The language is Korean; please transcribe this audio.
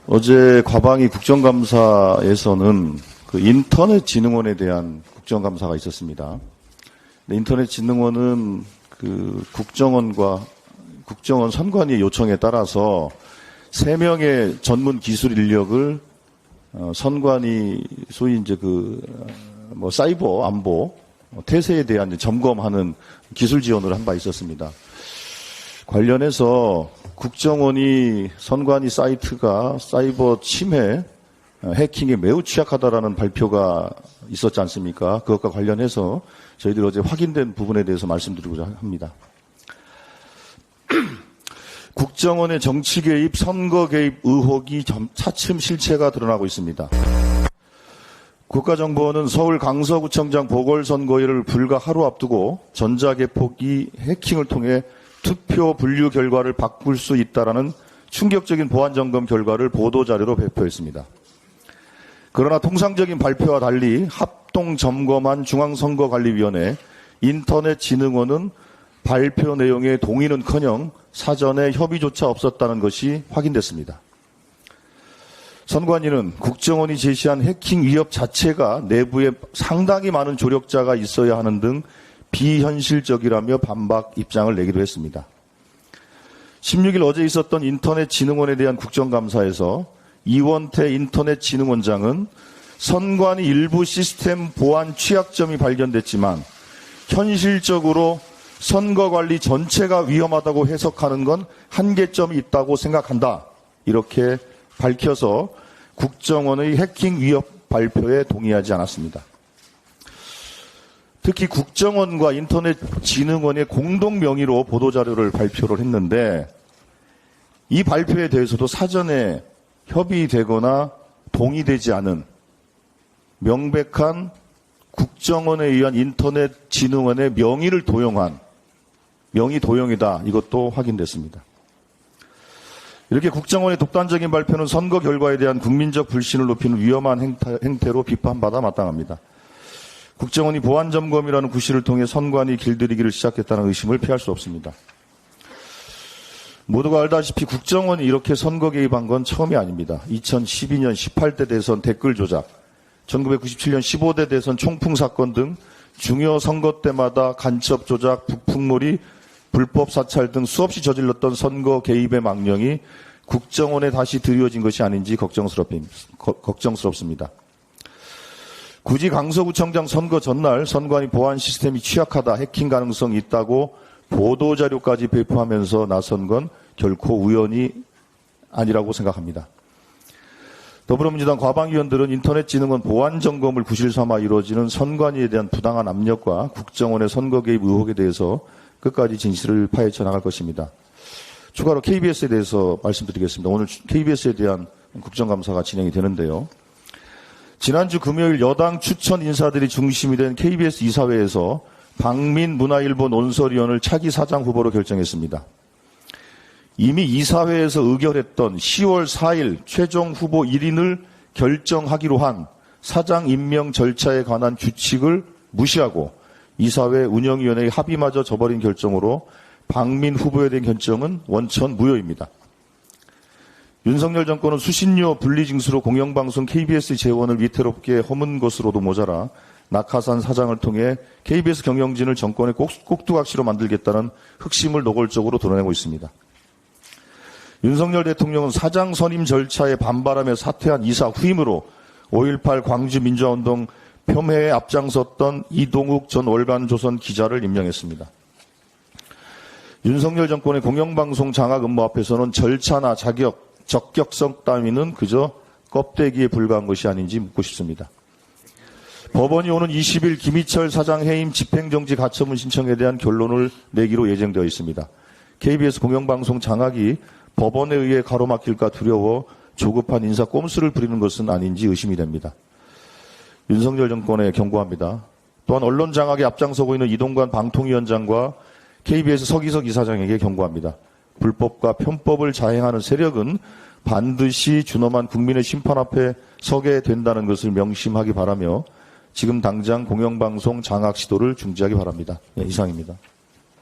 어제 과방위 국정감사에서는 그 인터넷진흥원에 대한 국정감사가 있었습니다. 인터넷진흥원은 그 국정원 선관위 요청에 따라서 3명의 전문 기술 인력을 선관위 소위 이제 사이버 안보 태세에 대한 점검하는 기술 지원을 한 바 있었습니다. 관련해서 국정원이 선관위 사이트가 사이버 침해, 해킹에 매우 취약하다라는 발표가 있었지 않습니까? 그것과 관련해서 저희들이 어제 확인된 부분에 대해서 말씀드리고자 합니다. 국정원의 정치 개입, 선거 개입 의혹이 차츰 실체가 드러나고 있습니다. 국가정보원은 서울 강서구청장 보궐선거일을 불과 하루 앞두고 전자개표기 해킹을 통해 투표 분류 결과를 바꿀 수 있다라는 충격적인 보안점검 결과를 보도자료로 발표했습니다. 그러나 통상적인 발표와 달리 합동점검한 중앙선거관리위원회 인터넷진흥원은 발표 내용에 동의는커녕 사전에 협의조차 없었다는 것이 확인됐습니다. 선관위는 국정원이 제시한 해킹 위협 자체가 내부에 상당히 많은 조력자가 있어야 하는 등 비현실적이라며 반박 입장을 내기도 했습니다. 16일 어제 있었던 인터넷진흥원에 대한 국정감사에서 이원태 인터넷진흥원장은 선관위 일부 시스템 보안 취약점이 발견됐지만 현실적으로 선거관리 전체가 위험하다고 해석하는 건 한계점이 있다고 생각한다. 이렇게 밝혀서 국정원의 해킹 위협 발표에 동의하지 않았습니다. 특히 국정원과 인터넷진흥원의 공동 명의로 보도자료를 발표를 했는데 이 발표에 대해서도 사전에 협의되거나 동의되지 않은 명백한 국정원에 의한 인터넷진흥원의 명의를 도용한 명의 도용이다. 이것도 확인됐습니다. 이렇게 국정원의 독단적인 발표는 선거 결과에 대한 국민적 불신을 높이는 위험한 행태로 비판받아 마땅합니다. 국정원이 보안점검이라는 구실을 통해 선관위 길들이기를 시작했다는 의심을 피할 수 없습니다. 모두가 알다시피 국정원이 이렇게 선거 개입한 건 처음이 아닙니다. 2012년 18대 대선 댓글 조작, 1997년 15대 대선 총풍 사건 등 중요 선거 때마다 간첩 조작, 북풍몰이, 불법 사찰 등 수없이 저질렀던 선거 개입의 망령이 국정원에 다시 드리워진 것이 아닌지 걱정스럽습니다. 굳이 강서구청장 선거 전날 선관위 보안 시스템이 취약하다, 해킹 가능성이 있다고 보도자료까지 배포하면서 나선 건 결코 우연이 아니라고 생각합니다. 더불어민주당 과방위원들은 인터넷진흥원 보안점검을 구실 삼아 이루어지는 선관위에 대한 부당한 압력과 국정원의 선거 개입 의혹에 대해서 끝까지 진실을 파헤쳐 나갈 것입니다. 추가로 KBS에 대해서 말씀드리겠습니다. 오늘 KBS에 대한 국정감사가 진행이 되는데요. 지난주 금요일 여당 추천 인사들이 중심이 된 KBS 이사회에서 박민 문화일보 논설위원을 차기 사장 후보로 결정했습니다. 이미 이사회에서 의결했던 10월 4일 최종 후보 1인을 결정하기로 한 사장 임명 절차에 관한 규칙을 무시하고 이사회 운영위원회의 합의마저 저버린 결정으로 박민 후보에 대한 결정은 원천 무효입니다. 윤석열 정권은 수신료 분리징수로 공영방송 KBS 재원을 위태롭게 허문 것으로도 모자라 낙하산 사장을 통해 KBS 경영진을 정권의 꼭두각시로 만들겠다는 흑심을 노골적으로 드러내고 있습니다. 윤석열 대통령은 사장 선임 절차에 반발하며 사퇴한 이사 후임으로 5.18 광주민주화운동 폄훼에 앞장섰던 이동욱 전 월간조선 기자를 임명했습니다. 윤석열 정권의 공영방송 장악 음모 앞에서는 절차나 적격성 따위는 그저 껍데기에 불과한 것이 아닌지 묻고 싶습니다. 법원이 오는 20일 김희철 사장 해임 집행정지 가처분 신청에 대한 결론을 내기로 예정되어 있습니다. KBS 공영방송 장악이 법원에 의해 가로막힐까 두려워 조급한 인사 꼼수를 부리는 것은 아닌지 의심이 됩니다. 윤석열 정권에 경고합니다. 또한 언론 장악에 앞장서고 있는 이동관 방통위원장과 KBS 서기석 이사장에게 경고합니다. 불법과 편법을 자행하는 세력은 반드시 준엄한 국민의 심판 앞에 서게 된다는 것을 명심하기 바라며 지금 당장 공영방송 장악 시도를 중지하기 바랍니다. 이상입니다.